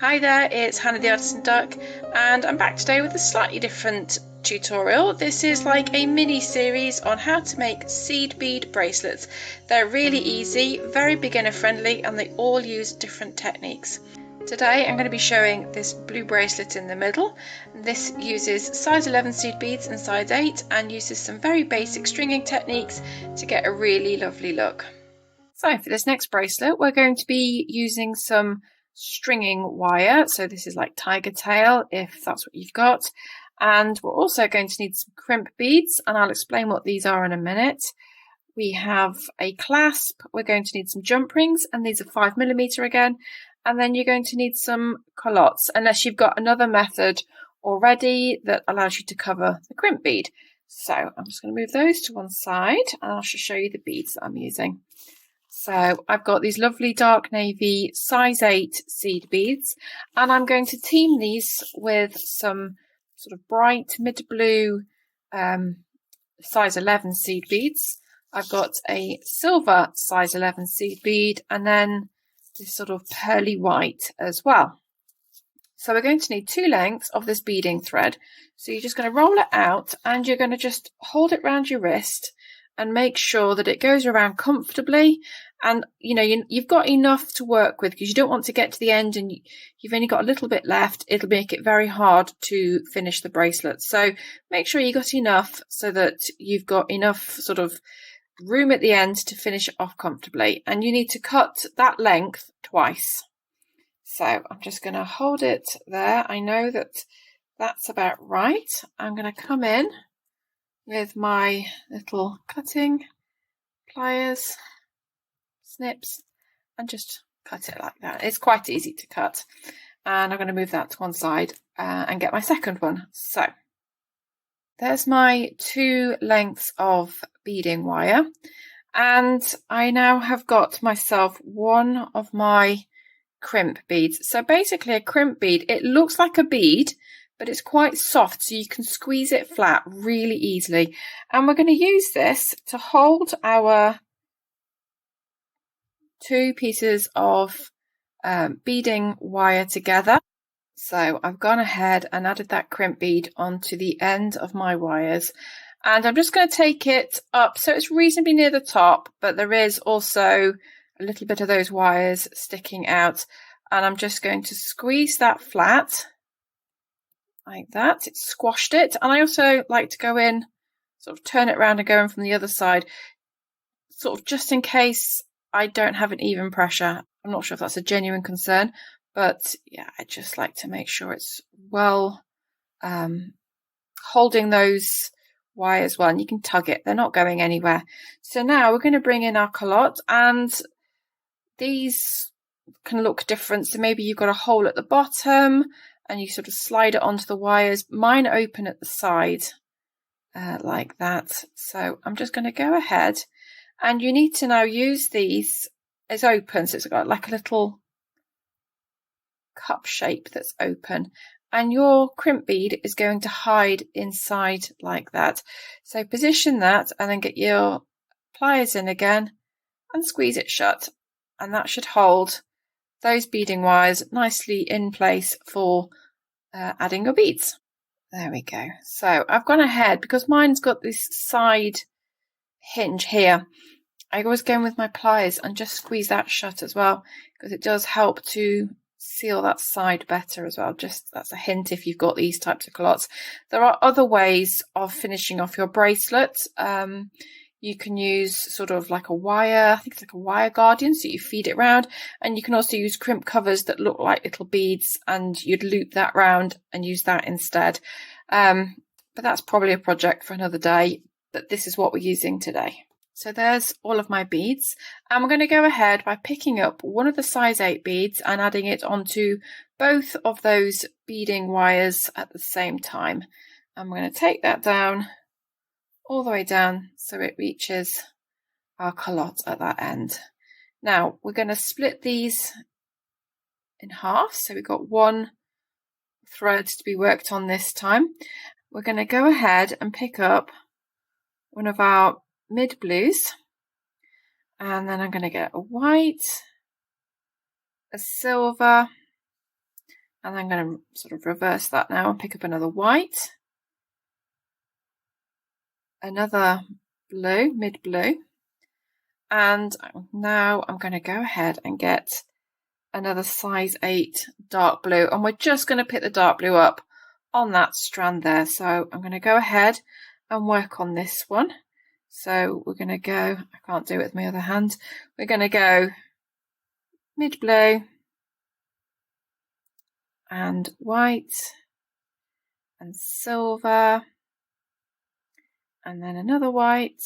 Hi there, it's Hannah the Artisan Duck, and I'm back today with a slightly different tutorial. This is like a mini series on how to make seed bead bracelets. They're really easy, very beginner friendly, and they all use different techniques. Today I'm going to be showing this blue bracelet in the middle. This uses size 11 seed beads and size 8 and uses some very basic stringing techniques to get a really lovely look. So for this next bracelet we're going to be using some stringing wire, so this is like tiger tail if that's what you've got, and we're also going to need some crimp beads, and I'll explain what these are in a minute. We have a clasp, we're going to need some jump rings, and these are 5mm again, and then you're going to need some calottes, unless you've got another method already that allows you to cover the crimp bead. So I'm just going to move those to one side and I'll just show you the beads that I'm using. So I've got these lovely dark navy size 8 seed beads, and I'm going to team these with some sort of bright mid blue size 11 seed beads. I've got a silver size 11 seed bead, and then this sort of pearly white as well. So we're going to need 2 lengths of this beading thread. So you're just going to roll it out and you're going to just hold it around your wrist and make sure that it goes around comfortably, and you've got enough to work with, because you don't want to get to the end and you've only got a little bit left. It'll make it very hard to finish the bracelet. So make sure you got enough so that you've got enough sort of room at the end to finish it off comfortably, and you need to cut that length twice. So I'm just going to hold it there. I know that that's about right. I'm going to come in with my little cutting pliers, snips, and just cut it like that. It's quite easy to cut, and I'm going to move that to one side and get my second one. So there's my 2 lengths of beading wire, and I now have got myself one of my crimp beads. So basically a crimp bead, it looks like a bead, but it's quite soft, so you can squeeze it flat really easily. And we're going to use this to hold our 2 pieces of beading wire together. So I've gone ahead and added that crimp bead onto the end of my wires, and I'm just going to take it up so it's reasonably near the top, but there is also a little bit of those wires sticking out, and I'm just going to squeeze that flat like that. It's squashed it, and I also like to go in, sort of turn it around and go in from the other side, sort of just in case I don't have an even pressure. I'm not sure if that's a genuine concern, but yeah, I just like to make sure it's well holding those wires well, and you can tug it, they're not going anywhere. So now we're going to bring in our calotte, and these can look different. So maybe you've got a hole at the bottom and you sort of slide it onto the wires. Mine open at the side like that. So I'm just going to go ahead, and you need to now use these as open, so it's got like a little cup shape that's open, and your crimp bead is going to hide inside like that. So position that and then get your pliers in again and squeeze it shut, and that should hold those beading wires nicely in place for adding your beads. There we go. So I've gone ahead, because mine's got this side hinge here, I always go in with my pliers and just squeeze that shut as well, because it does help to seal that side better as well. Just that's a hint if you've got these types of calottes. There are other ways of finishing off your bracelet. You can use sort of like a wire, I think it's like a wire guardian, so you feed it round, and you can also use crimp covers that look like little beads, and you'd loop that round and use that instead. But that's probably a project for another day, but this is what we're using today. So there's all of my beads. I'm going to go ahead by picking up one of the size 8 beads and adding it onto both of those beading wires at the same time. I'm going to take that down all the way down so it reaches our calotte at that end. Now we're going to split these in half, so we've got one thread to be worked on this time. We're going to go ahead and pick up one of our mid blues, and then I'm going to get a white, a silver, And I'm going to sort of reverse that now and pick up another white, another blue, mid blue, and now I'm going to go ahead and get another size 8 dark blue, and we're just going to pick the dark blue up on that strand there. So I'm going to go ahead and work on this one. So we're going to go, I can't do it with my other hand, we're going to go mid blue and white and silver, and then another white,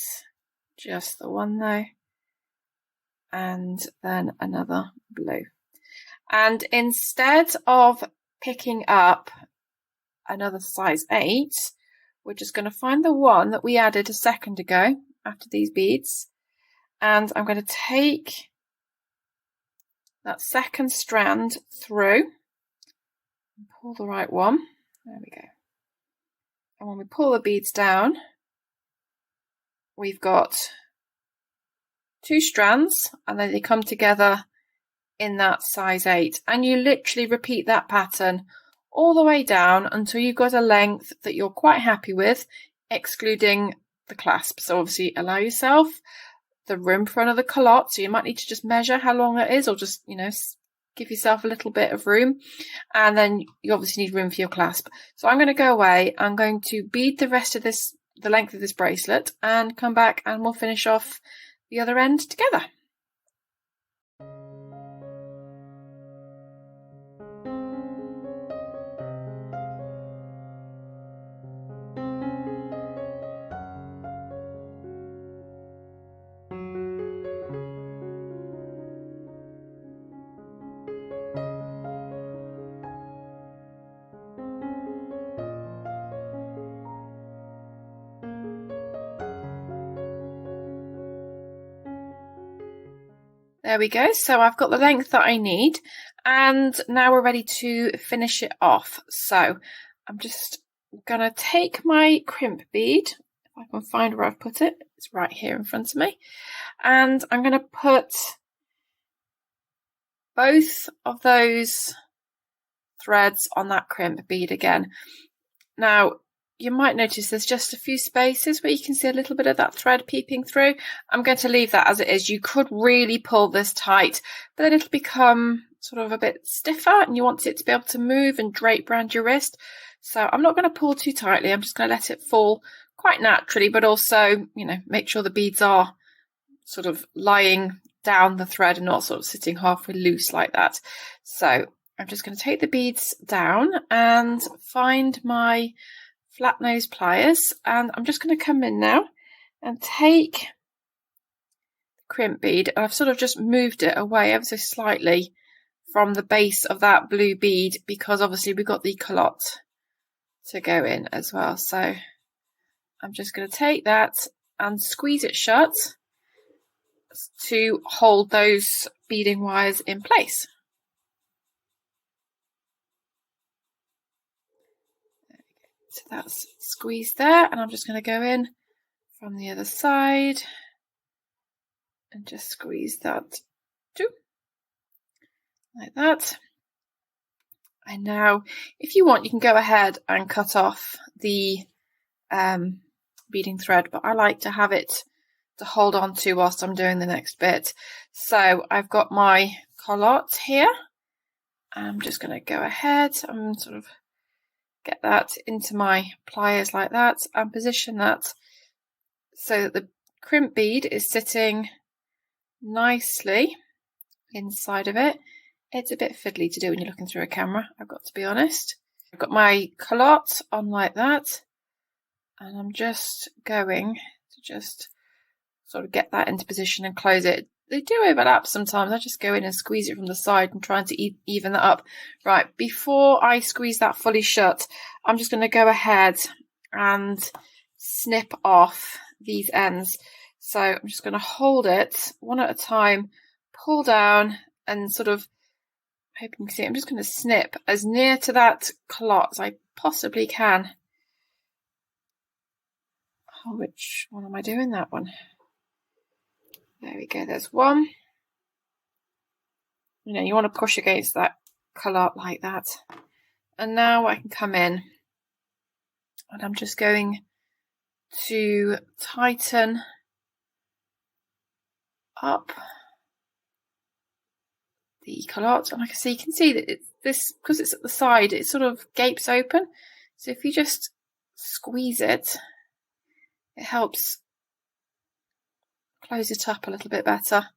just the one though, and then another blue. And instead of picking up another size 8, we're just going to find the one that we added a second ago after these beads, and I'm going to take that second strand through and pull the right one. There we go. And when we pull the beads down, we've got 2 strands, and then they come together in that size 8. And you literally repeat that pattern all the way down until you've got a length that you're quite happy with, excluding the clasp. So obviously allow yourself the room for another calotte. So you might need to just measure how long that is, or just, you know, give yourself a little bit of room. And then you obviously need room for your clasp. So I'm going to go away. I'm going to bead the rest of this, the length of this bracelet, and come back and we'll finish off the other end together. There we go. So I've got the length that I need, and now we're ready to finish it off. So I'm just going to take my crimp bead, if I can find where I've put it. It's right here in front of me. And I'm going to put both of those threads on that crimp bead again. Now, you might notice there's just a few spaces where you can see a little bit of that thread peeping through. I'm going to leave that as it is. You could really pull this tight, but then it'll become sort of a bit stiffer, and you want it to be able to move and drape around your wrist. So I'm not going to pull too tightly. I'm just going to let it fall quite naturally, but also, you know, make sure the beads are sort of lying down the thread and not sort of sitting halfway loose like that. So I'm just going to take the beads down and find my flat nose pliers, and I'm just going to come in now and take the crimp bead. I've sort of just moved it away ever so slightly from the base of that blue bead, because obviously we've got the calotte to go in as well. So I'm just going to take that and squeeze it shut to hold those beading wires in place. So that's squeezed there, and I'm just going to go in from the other side and just squeeze that too, like that. And now, if you want, you can go ahead and cut off the beading thread, but I like to have it to hold on to whilst I'm doing the next bit. So I've got my calotte here. I'm just going to go ahead and sort of get that into my pliers like that, and position that so that the crimp bead is sitting nicely inside of it. It's a bit fiddly to do when you're looking through a camera, I've got to be honest. I've got my calotte on like that, and I'm just going to just sort of get that into position and close it. They do overlap sometimes. I just go in and squeeze it from the side and trying to even that up. Right, before I squeeze that fully shut, I'm just going to go ahead and snip off these ends. So I'm just going to hold it one at a time, pull down, and sort of, I hope you can see it, I'm just going to snip as near to that calotte as I possibly can. Oh, which one am I doing? That one. There we go, there's one. You know, you want to push against that calotte like that. And now I can come in and I'm just going to tighten up the calotte, and like I say, you can see that it's this, because it's at the side, it sort of gapes open. So if you just squeeze it, it helps close it up a little bit better,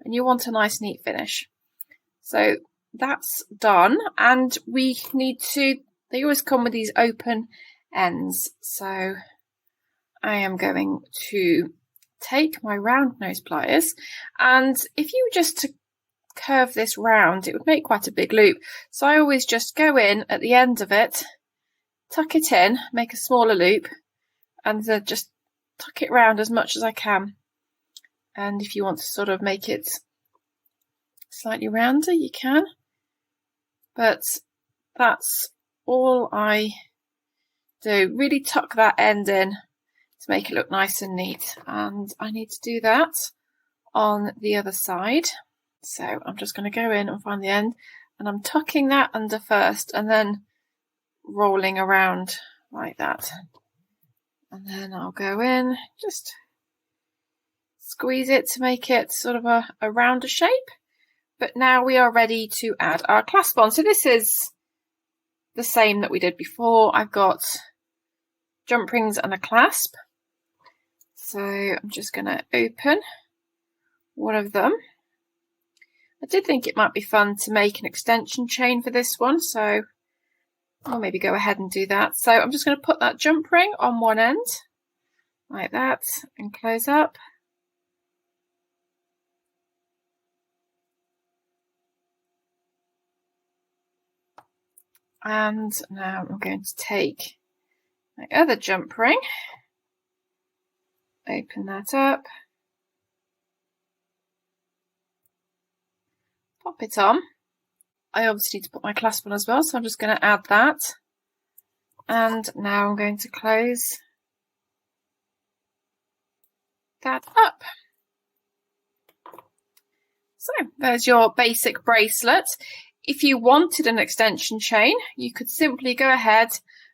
and you want a nice neat finish. So that's done, and we need to, they always come with these open ends, so I am going to take my round nose pliers, and if you were just to curve this round, it would make quite a big loop, so I always just go in at the end of it, tuck it in, make a smaller loop, and just tuck it round as much as I can. And if you want to sort of make it slightly rounder, you can, but that's all I do. Really tuck that end in to make it look nice and neat, and I need to do that on the other side. So I'm just going to go in and find the end, and I'm tucking that under first and then rolling around like that, and then I'll go in, just squeeze it to make it sort of a rounder shape. But now we are ready to add our clasp on. So this is the same that we did before. I've got jump rings and a clasp, so I'm just going to open one of them. I did think it might be fun to make an extension chain for this one, so I'll maybe go ahead and do that. So I'm just going to put that jump ring on one end like that and close up. And now I'm going to take my other jump ring, open that up, pop it on. I obviously need to put my clasp on as well, so I'm just going to add that. And now I'm going to close that up. So there's your basic bracelet. If you wanted an extension chain, you could simply go ahead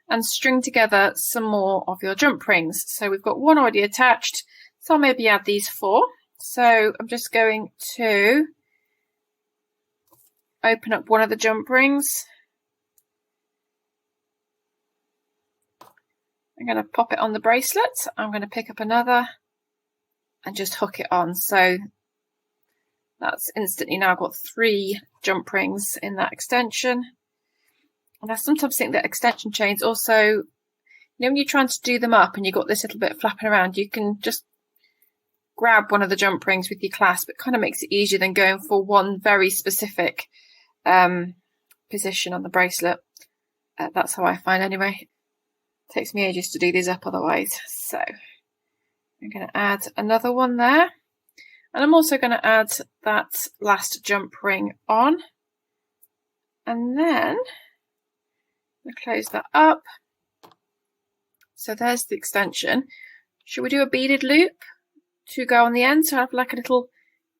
and string together some more of your jump rings. So we've got one already attached, so I'll maybe add these 4. So I'm just going to open up one of the jump rings. I'm going to pop it on the bracelet. I'm going to pick up another and just hook it on. So that's instantly now got 3 jump rings in that extension. And I sometimes think that extension chains also, you know, when you're trying to do them up and you've got this little bit flapping around, you can just grab one of the jump rings with your clasp. It kind of makes it easier than going for one very specific position on the bracelet. That's how I find anyway. It takes me ages to do these up otherwise. So I'm going to add another one there. And I'm also going to add that last jump ring on. And then I'm going to close that up. So there's the extension. Should we do a beaded loop to go on the end? So I have like a little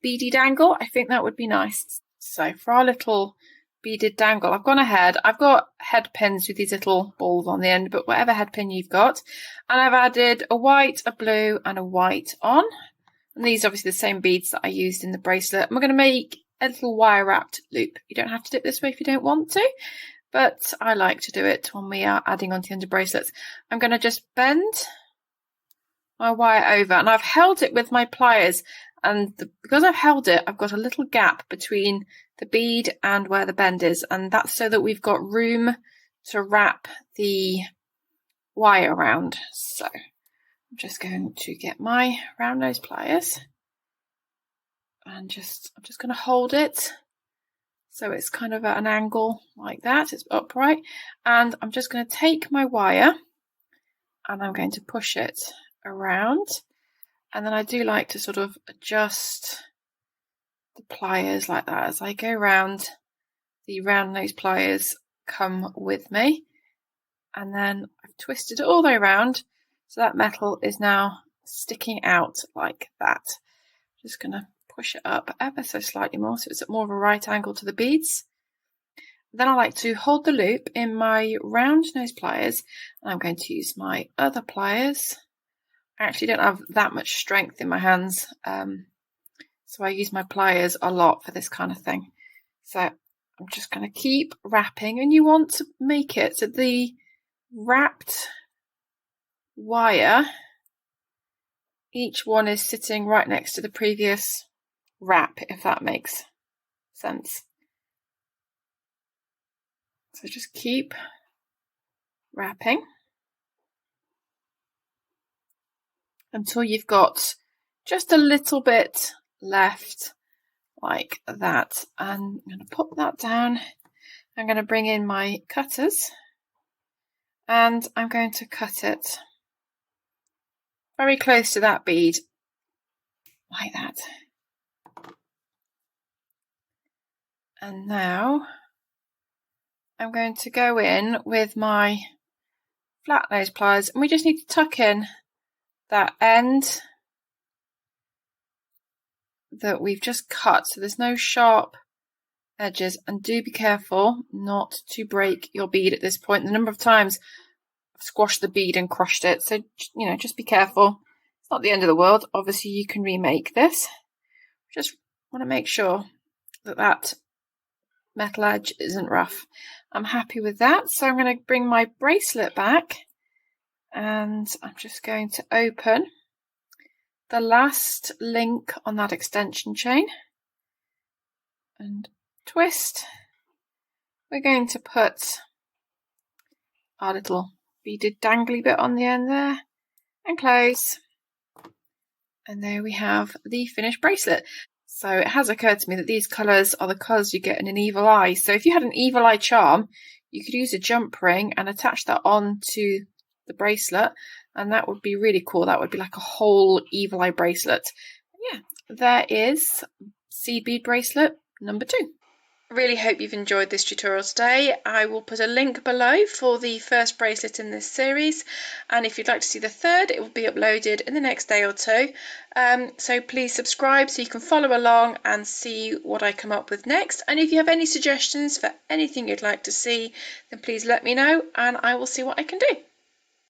beady dangle. I think that would be nice. So for our little beaded dangle, I've gone ahead. I've got head pins with these little balls on the end, but whatever head pin you've got. And I've added a white, a blue and a white on. And these are obviously the same beads that I used in the bracelet. And we're going to make a little wire wrapped loop. You don't have to do it this way if you don't want to, but I like to do it when we are adding onto the end of bracelets. I'm going to just bend my wire over, and I've held it with my pliers, and because I've held it, I've got a little gap between the bead and where the bend is, and that's so that we've got room to wrap the wire around. So I'm just going to get my round nose pliers and I'm just going to hold it so it's kind of at an angle like that, it's upright, and I'm just going to take my wire and I'm going to push it around, and then I do like to sort of adjust the pliers like that as I go round. The round nose pliers come with me, and then I've twisted it all the way around so that metal is now sticking out like that. Just going to push it up ever so slightly more so it's at more of a right angle to the beads. Then I like to hold the loop in my round nose pliers. I'm going to use my other pliers. I actually don't have that much strength in my hands, so I use my pliers a lot for this kind of thing. So I'm just going to keep wrapping, and you want to make it so the wrapped wire, each one is sitting right next to the previous wrap, if that makes sense. So just keep wrapping until you've got just a little bit left, like that. And I'm going to put that down. I'm going to bring in my cutters and I'm going to cut it very close to that bead, like that. And now I'm going to go in with my flat nose pliers, and we just need to tuck in that end that we've just cut, so there's no sharp edges. And do be careful not to break your bead at this point. The number of times I've squashed the bead and crushed it, so just be careful. It's not the end of the world. Obviously you can remake this. Just want to make sure that that metal edge isn't rough. I'm happy with that, so I'm going to bring my bracelet back and I'm just going to open the last link on that extension chain and twist. We're going to put our little beaded dangly bit on the end there and close, and there we have the finished bracelet. So it has occurred to me that these colours are the colours you get in an evil eye. So if you had an evil eye charm, you could use a jump ring and attach that on to the bracelet, and that would be really cool. That would be like a whole evil eye bracelet. Yeah, there is seed bead bracelet number 2. Really hope you've enjoyed this tutorial today. I will put a link below for the first bracelet in this series, and if you'd like to see the third, it will be uploaded in the next day or two. So please subscribe so you can follow along and see what I come up with next. And if you have any suggestions for anything you'd like to see, then please let me know and I will see what I can do.